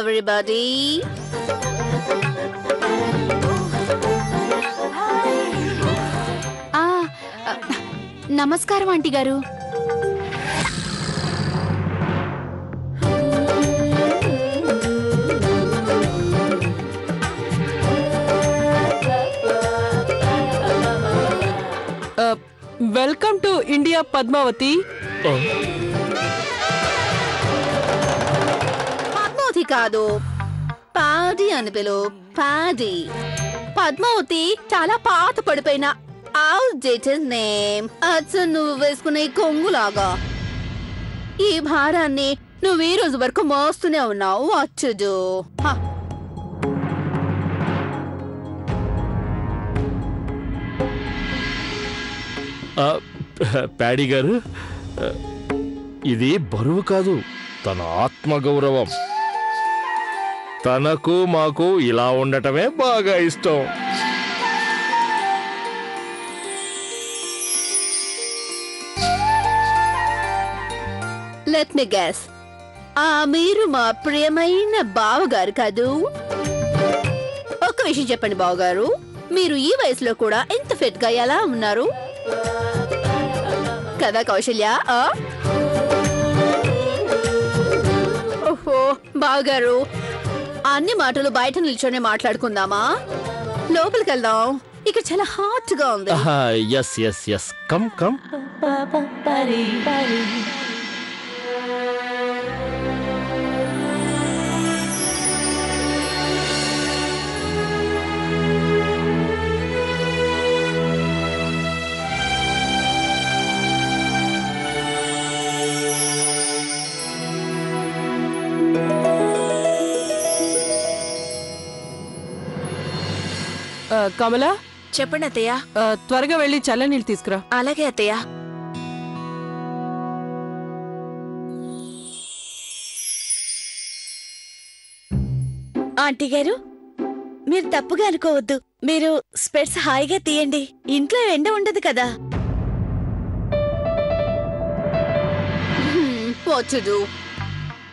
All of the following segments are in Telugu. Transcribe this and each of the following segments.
everybody. నమస్కారం ఆంటీ గారు. Welcome to India Padmavathi. Padmavathi కాదు, పాడి అని పిలు. పాడి. పద్మావతి చాలా పాత పడిపోయిన outdated name. అచ్చ నువ్వు వేసుకునే కొంగులాగా. ఈ భారాన్ని నువ్వు ఈ రోజు వరకు మోస్తూనే ఉన్నావు. వచ్చుడు ప్యాడీ గారు, ఇది బరువు కాదు, తన ఆత్మగౌరవం. తనకు మాకు ఇలా ఉండటమే బాగా ఇష్టం. లెట్ మీ గెస్, మీరు మా ప్రియమైన బావగారు కాదు? ఒక్క విషయం చెప్పండి బావగారు, మీరు ఈ వయసులో కూడా ఎంత ఫిట్ గా ఎలా ఉన్నారు కదా కౌశల్య? ఓహో బావగారు, అన్ని మాటలు బయట నిల్చొని మాట్లాడుకుందామా? లోపలికి వెళ్దాం, ఇక్కడ చాలా హాట్ గా ఉంది. Yes yes yes, come come. Kamala, చెప్పండి అత్తయ్య. త్వరగా వెళ్ళి చల్లనీళ్ళు తీసుకురా. అలాగే అత్తయ్య. ఆంటీ గారు, మీరు తప్పుగా అనుకోవద్దు. మీరు స్పెట్స్ హాయిగా తీయండి, ఇంట్లో ఎండ ఉండదు కదా. వచ్చుడు,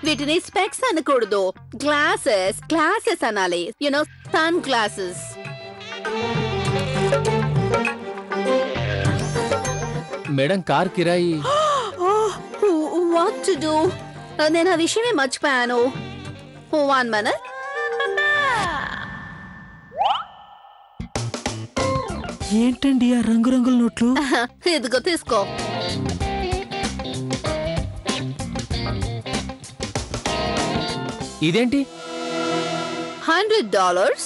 వీటిని స్పెక్స్ అనకూడదు, గ్లాసెస్. గ్లాసెస్ అనాలి. You know, sunglasses. Madam, car కిరాయి. What to do? నేను ఆ విషయమే మర్చిపోయాను. 1 minute. ఏంటండి ఆ రంగురంగుల నోట్లు? ఇదిగో తీసుకో. ఇదేంటి? $100.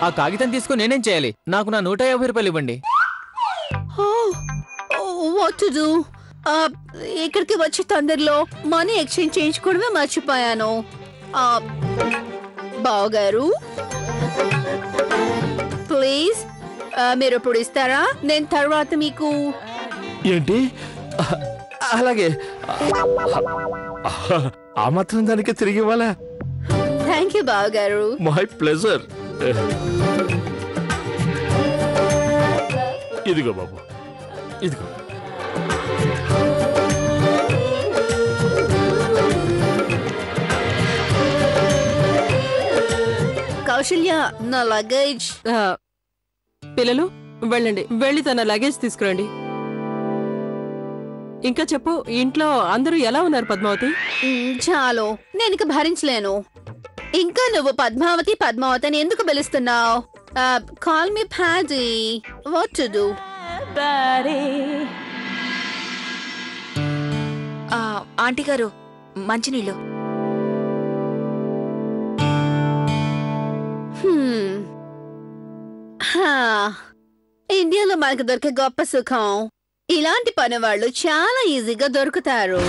ఆ కాగితం తీసుకుని నేనేం చేయాలి? నాకు నా 150 రూపాయలు ఇవ్వండి. What to do? ఇక్కడికి వచ్చి తొందరలో మనీ ఎక్స్చేంజ్ చేయించుకోవడమే మర్చిపోయాను. బావగారు ప్లీజ్, మీరు ఇప్పుడు ఇస్తారా? నేను తర్వాత మీకు. ఏంటి? అలాగే, ఆ మాత్రం దానికి తిరిగి ఇవ్వాలా? థ్యాంక్ యూ బావగారు. My pleasure. ఇదిగో బాబు, ఇదిగో. కౌశల్య, నా లగేజ్. పిల్లలు వెళ్ళండి, వెళ్ళి తన లగేజ్ తీసుకురండి. ఇంకా చెప్పు, ఇంట్లో అందరూ ఎలా ఉన్నారు పద్మావతి? చాలు, నేను ఇక భరించలేను. ఇంకా నువ్వు పద్మావతి పద్మావతి అని ఎందుకు పిలుస్తున్నావు? Call me Paddy. What to do? Aunty గారు, మంచినీళ్ళు. ఇండియాలో మనకు దొరికే గొప్ప సుఖం. ఇలాంటి పని వాళ్ళు చాలా ఈజీగా దొరుకుతారు.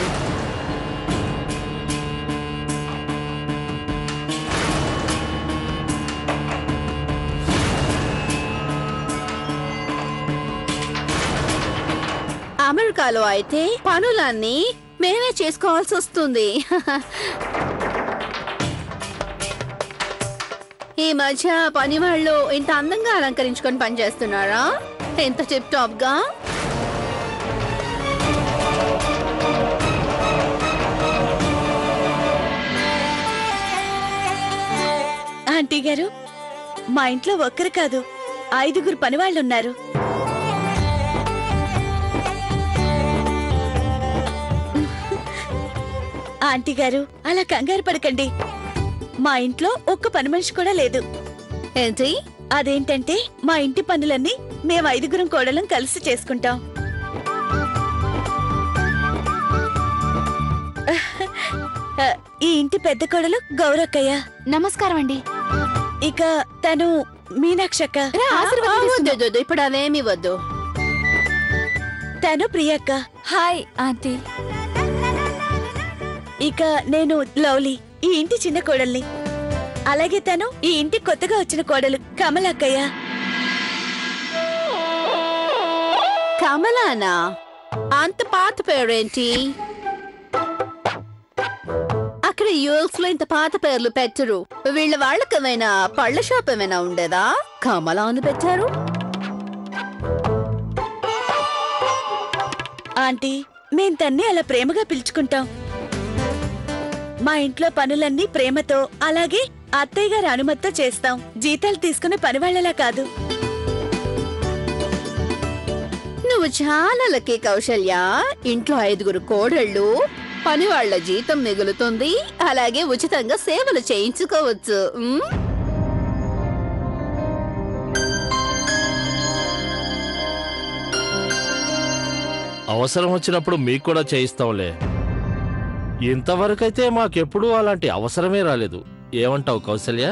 అమెరికాలో అయితే పనులన్నీ మేమే చేసుకోవాల్సి వస్తుంది. ఈ మధ్య పని వాళ్ళు ఇంత అందంగా అలంకరించుకొని పనిచేస్తున్నారా? ఎంత టిప్ టాప్ గా. ఆంటీ గారు, మా ఇంట్లో ఒక్కరు కాదు 5 పనివాళ్ళున్నారు. ఆంటీ గారు అలా కంగారు పడకండి. మా ఇంట్లో ఒక్క పని మనిషి కూడా లేదు. ఏంటి? అదేంటంటే మా ఇంటి పనులన్నీ మేము 5 కోడలం కలిసి చేసుకుంటాం. ఈ ఇంటి పెద్ద కోడలు గౌరక్కయ్య. నమస్కారం అండి. ఇక తను మీనాక్షక్క. వద్దు, ఇప్పుడు అవేమి వద్దు. తను ప్రియక్క. Hi aunty. ఇక నేను లవ్లీ, ఈ ఇంటి చిన్న కోడల్ని. అలాగే తను ఈ ఇంటి కొత్తగా వచ్చిన కోడలు కమలక్కయ్య. కమలానా? అంత పాత పేరేంటి? అక్కడ యూఎస్ లో ఇంత పాత పేర్లు పెట్టరు. వీళ్ళ వాళ్ళకేమైనా పళ్ళ షాప్ ఏమైనా ఉండేదా? కమలా అని పెట్టారు. ఆంటీ, మేం తన్ని అలా ప్రేమగా పిలుచుకుంటాం. మా ఇంట్లో పనులన్నీ ప్రేమతో, అలాగే అత్తయ్య గారి అనుమతితో చేస్తాం. జీతాలు తీసుకునే పనివాళ్లలా కాదు. నువ్వు చాలా లక్కీ కౌశల్య. ఇంట్లో 5 కోడళ్ళు, పని వాళ్ళ జీతం మిగులుతుంది, అలాగే ఉచితంగా సేవలు చేయించుకోవచ్చు. అవసరం వచ్చినప్పుడు మీకు కూడా చేయిస్తాంలే. ఇంతవరకైతే మాకెప్పుడూ అలాంటి అవసరమే రాలేదు. ఏమంటావు కౌసల్య?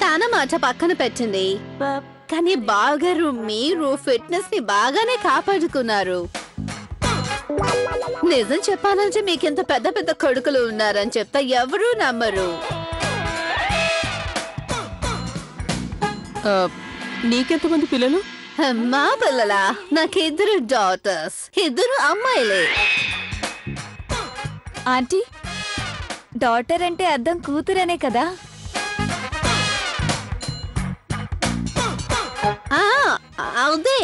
తన మాట పక్కన పెట్టండి, కానీ బాగారు మీరు ఫిట్నెస్ ని బాగానే కాపాడుకున్నారు. నిజం చెప్పాలంటే మీకింత పెద్ద పెద్ద కొడుకులు ఉన్నారని చెప్తా ఎవరూ నమ్మరు. నీకెంతమంది పిల్లలు? మా పిల్లలా? నాకు 2 డాటర్స్, 2 అమ్మాయిలే. ఆంటీ, డాటర్ అంటే అర్థం కూతురనే కదా? అదే,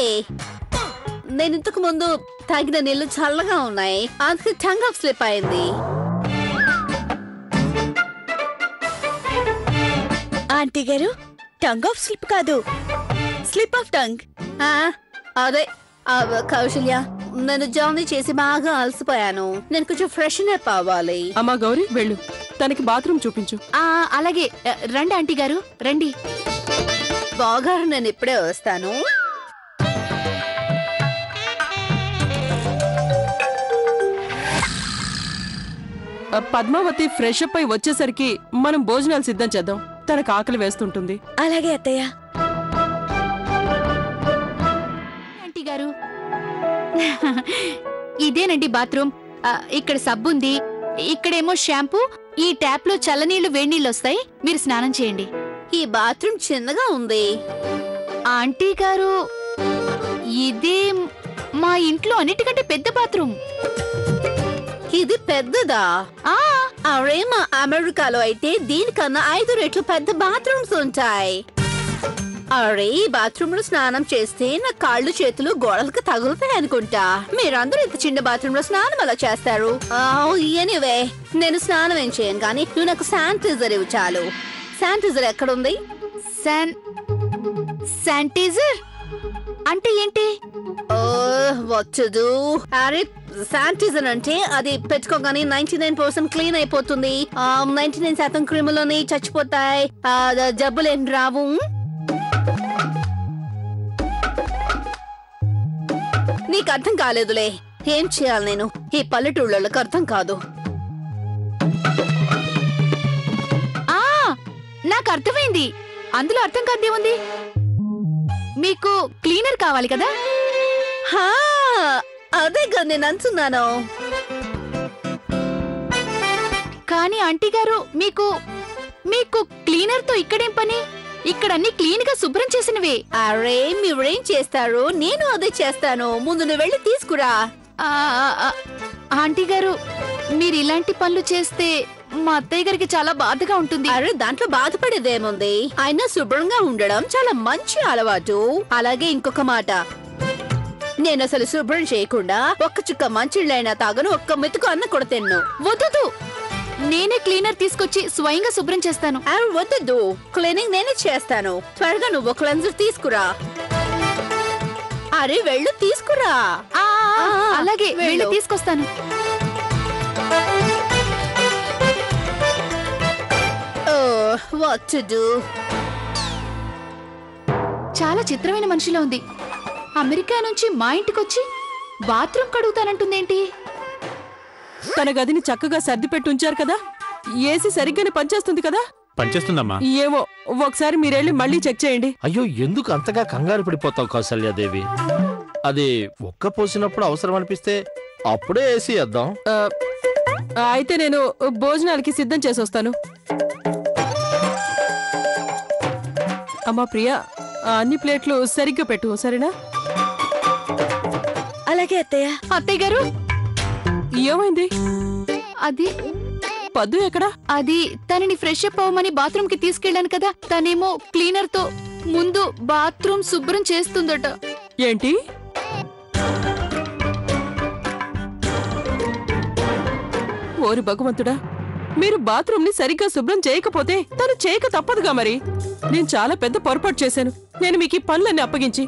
నేను ఇంతకు ముందు తాగిన నీళ్లు చల్లగా ఉన్నాయి, అందుకే టంగ్ ఆఫ్ స్లిప్ అయింది. ఆంటీ గారు, టంగ్ ఆఫ్ స్లిప్ కాదు, స్లిప్ ఆఫ్ టంగ్. అదే కౌశల్య, నేను జర్నీ చేసి బాగా అలసిపోయాను. నేను కొంచెం ఫ్రెష్నెప్ అవ్వాలి. అమ్మా గౌరీ, వెళ్ళు, తనకి బాత్రూమ్ చూపించు. అలాగే. రండి ఆంటీ గారు, రండి. బాగారు, నేను ఇప్పుడే వస్తాను. పద్మావతి ఫ్రెష్ అప్ అయి వచ్చేసరికి మనం భోజనాలు సిద్ధం చేద్దాం. తనకు ఆకలి వేస్తుంటుంది. అలాగే అత్తయ్య. ఆంటీ గారు, ఇదేనండి బాత్రూమ్. ఇక్కడ సబ్బుంది, ఇక్కడేమో షాంపూ. ఈ ట్యాప్ లో చల్లనీళ్లు వేడినీళ్ళు వస్తాయి. మీరు స్నానం చేయండి. ఈ బాత్రూమ్ చిన్నగా ఉంది. ఆంటీ గారు, ఇదే మా ఇంట్లో అన్నిటికంటే పెద్ద బాత్రూమ్. ఇది పెద్దదా? అరే, మా అమెరికాలో అయితే దీనికన్నా 5 రెట్లు పెద్ద బాత్రూమ్స్ ఉంటాయి. అరే, ఈ బాత్రూమ్ లో స్నానం చేస్తే నా కాళ్ళు చేతులు గోడలకు తగులుతాయి అనుకుంటా. మీరందరూ ఇంత చిన్న బాత్రూమ్ లో స్నానం అలా చేస్తారు. ఎనీవే, నేను స్నానం ఏం చేయను, కానీ నువ్వు నాకు శానిటైజర్ ఇవ్వు చాలు. శానిటైజర్ ఎక్కడుంది? శానిటైజర్ అంటే ఏంటి? వచ్చదు. అరే, శానిటైజర్ అంటే అది పెట్టుకోగానే 99% క్లీన్ అయిపోతుంది. 99% క్రిములని చచ్చిపోతాయి, జబ్బులేం రావు. నీకు అర్థం కాలేదులే. ఏం చేయాలి నేను? ఈ పల్లెటూళ్ళకి అర్థం కాదు. నాకు అర్థమైంది. అందులో అర్థం కాదే ఉంది. మీకు క్లీనర్ కావాలి కదా? అదేగా నేను అంటున్నాను. కానీ ఆంటీ గారు, మీకు క్లీనర్ తో ఇక్కడేం పని? ఇక్కడ అన్ని క్లీన్ గా శుభ్రం చేసినవే. అరే, మీరేం చేస్తారు? నేను అదే చేస్తాను. ముందు నువ్వు వెళ్ళి తీసుకురా. ఆంటీ గారు, మీరు ఇలాంటి పనులు చేస్తే మా అత్తయ్య గారికి చాలా బాధగా ఉంటుంది. అరే, దాంట్లో బాధపడేదేముంది? అయినా శుభ్రంగా ఉండడం చాలా మంచి అలవాటు. అలాగే ఇంకొక మాట, నేను అసలు శుభ్రం చేయకుండా ఒక్క చుక్క మంచిళ్ళైనా తాగను, ఒక్క మెతుకు అన్న కూడా తిన్ను. వద్దు, నేనే క్లీనర్ తీసుకొచ్చి స్వయంగా శుభ్రం చేస్తాను. వద్దు, క్లీనింగ్ నేనే చేస్తాను. త్వరగా నువ్వు క్లెన్జర్ తీసుకురా. అరే వెళ్ళు, తీసుకురా. అలాగే వెళ్ళి తీసుకొస్తాను. What to do? చాలా చిత్రమైన మనిషిలో ఉంది. అమెరికా నుంచి మా ఇంటికొచ్చి బాత్రూమ్ కడుగుతానంటుందేంటి? తన గదిని చక్కగా సర్దిపెట్టి ఉంచారు కదా, ఏసీ సరిగ్గానే పనిచేస్తుంది కదా? పనిచేస్తుందమ్మా. ఏమో, ఒకసారి మీరెళ్ళి మళ్ళీ చెక్ చేయండి. అయ్యో, ఎందుకు అంతగా కంగారు పడిపోతావు కౌసల్యాదేవి? అది ఒక్క పోసినప్పుడు అవసరం అనిపిస్తే అప్పుడే ఏసీ వేద్దాం. అయితే నేను భోజనాలకి సిద్ధం చేసి వస్తాను. అమ్మా ప్రియా, అన్ని ప్లేట్లు సరిగ్గా పెట్టు, సరేనా? అలాగే అత్తయ్య. అత్తయ్య గారు, ఏమైంది? అది పద్దు ఎక్కడా? అది తనని ఫ్రెష్ అప్ అవ్వమని బాత్రూమ్ కి తీసుకెళ్ళాను కదా, తనేమో క్లీనర్ తో ముందు బాత్రూమ్ శుభ్రం చేస్తుందట. ఏంటి? ఓరి భగవంతుడా, మీరు బాత్రూమ్ ని సరిగ్గా శుభ్రం చేయకపోతే తను చేయక తప్పదుగా. మరి నేను చాలా పెద్ద పొరపాటు చేశాను, నేను మీకు ఈ పనులన్నీ అప్పగించి.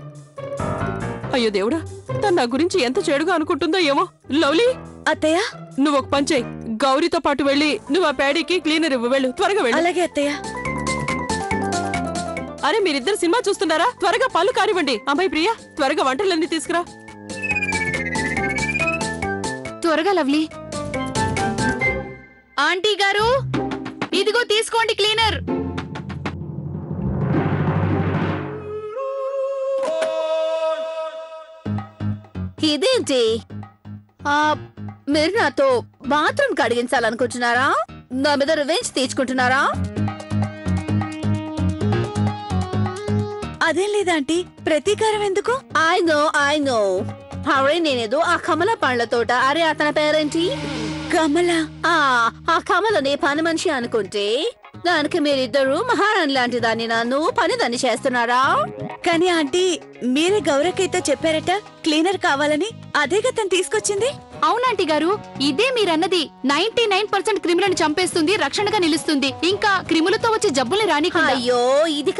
అయ్యో దేవుడా, తను నా గురించి ఎంత చెడుగా అనుకుంటుందో ఏమో. లవ్లీ, అత్తయ్య. నువ్వు ఒక పని చేయి, గౌరీతో పాటు వెళ్ళి నువ్వు ఆ ప్యాడీకి క్లీనర్ ఇవ్వు. వెళ్ళు, త్వరగా వెళ్ళు. అలాగే అత్తయ్య. అరే మీరిద్దరు సినిమా చూస్తున్నారా? త్వరగా పళ్ళు కానివ్వండి. అమ్మాయి ప్రియా, త్వరగా వంటలన్నీ తీసుకురా. త్వరగా లవ్లీ. ఆంటీ గారు, ఇదిగో తీసుకోండి క్లీనర్. ఇదేంటి? మీరు నాతో బాత్రూమ్ కడిగించాలనుకుంటున్నారా? నా మీద రివెంజ్ తీర్చుకుంటున్నారా? అదేం లేదా ఆంటీ, ప్రతీకారం ఎందుకు? I know. అరే నేనేదో ఆ కమల పండ్ల తోట. అరే అతని పేరేంటి? కమల. ఆ కమలని పని మనిషి అనుకుంటే దానికి మీరిద్దరు మహారాణి లాంటి దాన్ని నన్ను పని దాన్ని చేస్తున్నారా? కానీ ఆంటీ, మీరే గౌరక్కయ్యతో చెప్పారట క్లీనర్ కావాలని. అదేగా తను తీసుకొచ్చింది. అవునాంటీ గారు, ఇదే మీరన్నది. 99% క్రిములను చంపేస్తుంది, రక్షణగా నిలుస్తుంది, ఇంకా క్రిములతో వచ్చే జబ్బుల్ని రానికుండా. అయ్యో, ఇది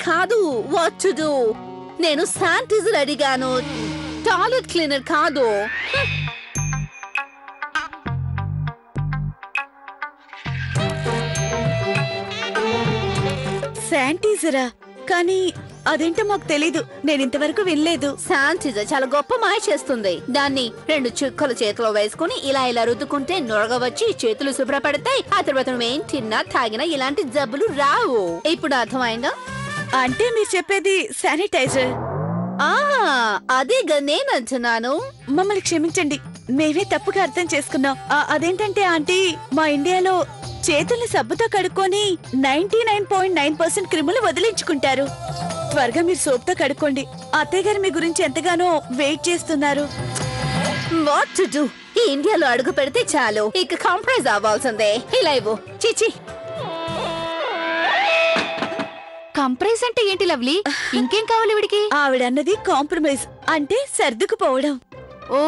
కాదు. What to do? నేను శానిటైజర్ అడిగాను, టాయిలెట్ క్లీనర్ కాదు. శానిటైజరా? కానీ అదేంటో మాకు తెలీదు, నేను ఇంతవరకు వినలేదు. శానిటైజర్ చాలా గొప్ప మాయ చేస్తుంది. దాన్ని 2 చుక్కలు చేతిలో వేసుకుని ఇలా రుద్దుకుంటే నొరగ వచ్చి చేతులు శుభ్రపడతాయి. ఆ తర్వాత నువ్వేం తిన్నా తాగినా ఇలాంటి జబ్బులు రావు. ఇప్పుడు అర్థమైందా? అంటే మీరు చెప్పేది శానిటైజర్? అదేగా నేనంటున్నాను. మమ్మల్ని క్షమించండి, మేమే తప్పుగా అర్థం చేసుకున్నాం. అదేంటంటే ఆంటీ, మా ఇండియాలో చేతుల్ని సబ్బుతో కడుక్కొని 99.9% క్రిములు వదిలించుకుంటారు. త్వరగా మీరు సోప్తో కడుక్కోండి. అత్తయ్య గారు మీ గురించి ఎంతగానో వెయిట్ చేస్తున్నారు. What to do? ఈ ఇండియాలో అడుగు పెడితే చాలు, ఇక కాంప్రమైజ్ అవ్వాల్సిందే. ఇలా ఇవ్వు. చిచి, కంప్రైజ్ అంటే ఏంటి లవ్లీ? ఇంకేం కావాలి వీడికి? ఆవిడన్నది కాంప్రమైజ్ అంటే సర్దుకుపోవడం. ఓ,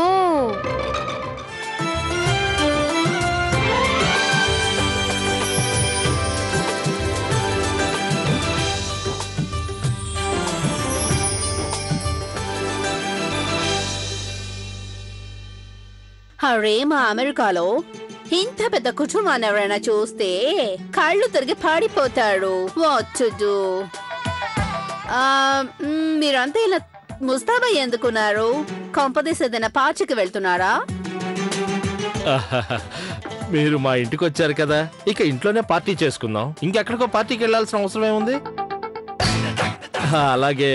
అరే మా అమెరికాలో ఇంత పెద్ద కుటుంబాన్ని ఎవరైనా చూస్తే కళ్ళు తిరిగి పాడిపోతాడు. What to do? మీరంతా ఇలా ముస్తాబా ఎందుకున్నారు? కొంపదీసి ఏదైనా పార్టీకి వెళ్తున్నారా? మీరు మా ఇంటికి వచ్చారు కదా, ఇక ఇంట్లోనే పార్టీ చేసుకుందాం. ఇంకెక్కడికో పార్టీకి వెళ్లాల్సిన అవసరం ఏముంది? అలాగే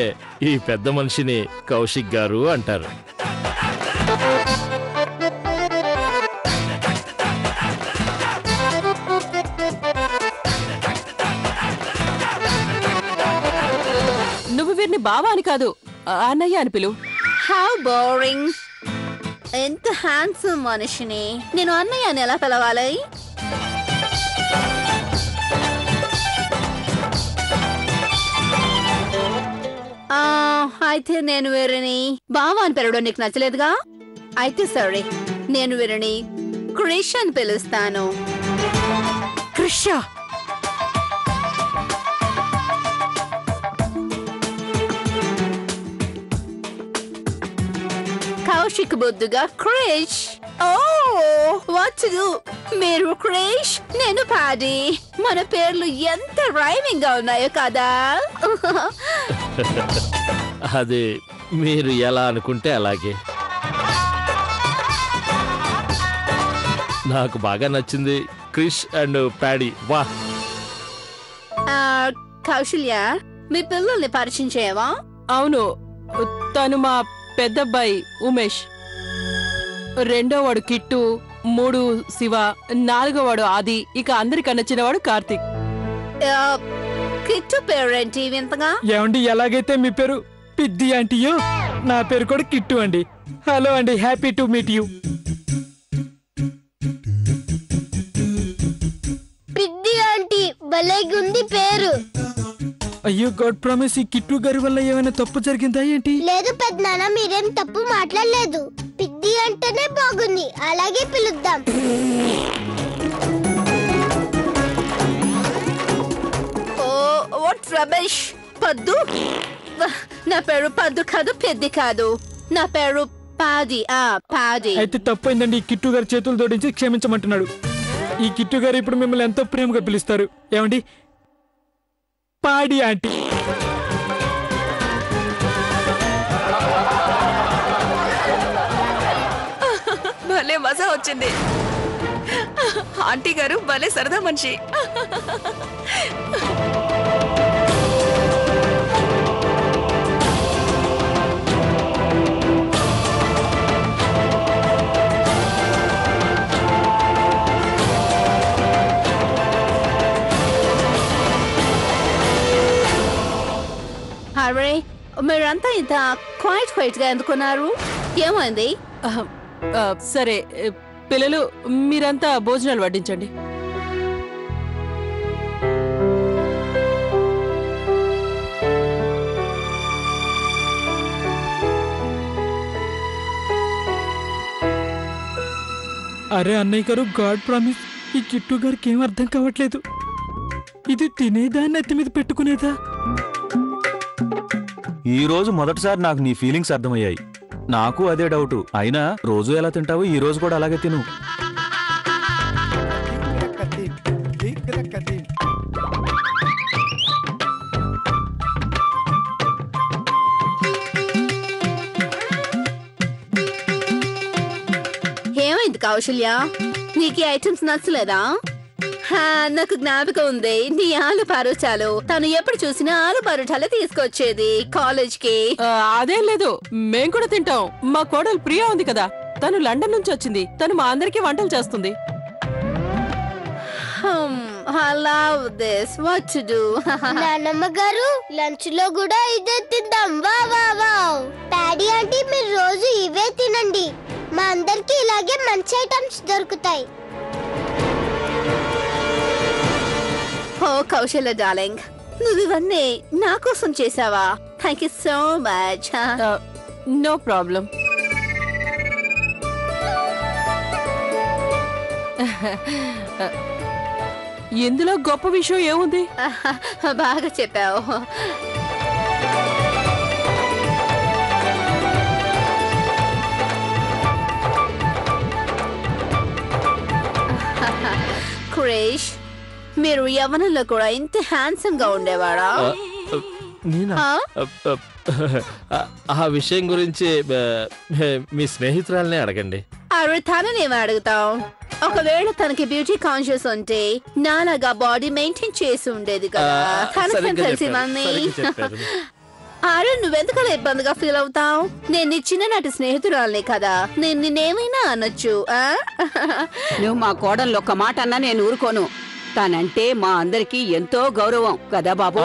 ఈ పెద్ద మనిషిని కౌశిక్ గారు అంటారు. నువ్వు వీరిని బావా అని కాదు, అన్నయ్య అని పిలు. How boring. ఎంత హ్యాండ్సమ్ మనిషిని నేను అన్నయ్య అని ఎలా పిలవాలి? అయితే నేను వీరిని బావా అని పిలవడం నీకు నచ్చలేదుగా? అయితే సరే, నేను వీరిని క్రిష్ అని పిలుస్తాను. క్రిష్ కౌశిక్ బొద్దుగా క్రిష్. ఓ వాట్ డు, మీరు క్రిష్, నేను పాడి. మన పేర్లు ఎంత రైమింగ్ గా ఉన్నాయో కదా. అది మీరు ఎలా అనుకుంటే అలాగే. నాకు బాగా నచ్చింది క్రిష్ అండ్ ప్యాడీ. వా. కౌశల్య, మీ పిల్లల్ని పరిచయం చేయవా? అవును, తను మా పెద్దబ్బాయి ఉమేష్, రెండోవాడు కిట్టు, 3 శివ, 4వాడు ఆది, ఇక అందరికన్నా చిన్నవాడు కార్తీక్. కిట్టు పేరేంటి వింతగా? ఏమండి, ఎలాగైతే మీ పేరు పిద్ది ఆంటీయో నా పేరు కూడా కిట్టు అండి. హలో అండి, happy to meet you. Piddi aunty భలేగుంది పేరు. అయ్యో గాడ్ ప్రామిస్, ఈ కిట్టు గారి వల్ల ఏమైనా తప్పు జరిగిందా ఏంటి? లేదు పెద్దనాన్న, మీరేం తప్పు మాట్లాడలేదు. పిద్ది అంటేనే బాగుంది, అలాగే పిలుద్దాం. Oh what rubbish. పద్దు, నా పేరు పద్దు కాదు, పెద్ది కాదు. నా పేరు పాడి. పాడి. అయితే తప్పైందండి. ఈ కిట్టు గారి చేతులు జోడించి క్షమించమంటున్నాడు. ఈ కిట్టు గారు ఇప్పుడు మిమ్మల్ని ఎంతో ప్రేమగా పిలుస్తారు. ఏమండి, పాడి ఆంటీ. భలే మజా వచ్చింది. ఆంటీ గారు భలే సరదా మనిషి. అరే, మీరంతా ఇంత క్వైట్ గా ఎందుకున్నారు? ఏమైంది? సరే పిల్లలు, మీరంతా భోజనాలు వడ్డించండి. అరే అన్నయ్య గారు, గాడ్ ప్రామిస్, ఈ కిట్టు గారికి ఏం అర్థం కావట్లేదు. ఇది తినేదా నెత్తి మీద పెట్టుకునేదా? ఈ రోజు మొదటిసారి నాకు నీ ఫీలింగ్స్ అర్థమయ్యాయి. నాకు అదే డౌట్. అయినా రోజు ఎలా తింటావు, ఈ రోజు కూడా అలాగే తిను. ఏమైంది కౌశల్య, నీకు ఐటమ్స్ నచ్చలేదా? నాకు జ్ఞాపకం ఉంది, నీ ఆలు పరోటాలు తను ఎప్పుడు చూసినా ఆలు పరోటాలు తీసుకొచ్చేది కాలేజ్ కి. అదేం లేదు, మేం కూడా తింటాం. మా కోడలు ప్రియా ఉంది కదా, తను లండన్ నుంచి వచ్చింది. తను మా అందరికీ వంటలు చేస్తుంది. నాన్నమ్మ గారు, లంచ్ లో కూడా ఇదే తిందాం. వా వా వా. ప్యాడీ ఆంటీ, మీరు రోజు ఇవే తినండి. మా అందరికి ఇలాగే మంచి ఐటమ్స్ దొరుకుతాయి. ఓ కౌశల్య డార్లింగ్, నువ్వు ఇవన్నీ నా కోసం చేసావా? Thank you so much. No problem. ఇందులో గొప్ప విషయం ఏముంది? బాగా చెప్పావు. క్రిష్, మీరు యవ్వనంలో కూడా ఇంత హ్యాండ్సమ్ గా ఉండేవాడా? నేనా? ఆ విషయం గురించి మీ స్నేహితురాలనే అడగండి. అరే, తననేమి అడుగుతాం? ఒకవేళ తనకి బ్యూటీ కాన్షియస్ ఉంటే నాలాగా బాడీ మెయింటైన్ చేసి ఉండేది కదా. తనకేం తెలిసిందని. అరే, నువ్వెందుకలా ఇబ్బందిగా ఫీల్ అవుతావు? నేను నీ చిన్ననాటి స్నేహితురాలనే కదా, నేను నిన్నేమైనా అనొచ్చు. నువ్వు మా కోడళ్ళు ఒక్క మాట అన్నా నేను ఊరుకోను. తనంటే మా అందరికీ ఎంతో గౌరవం కదా బాబు.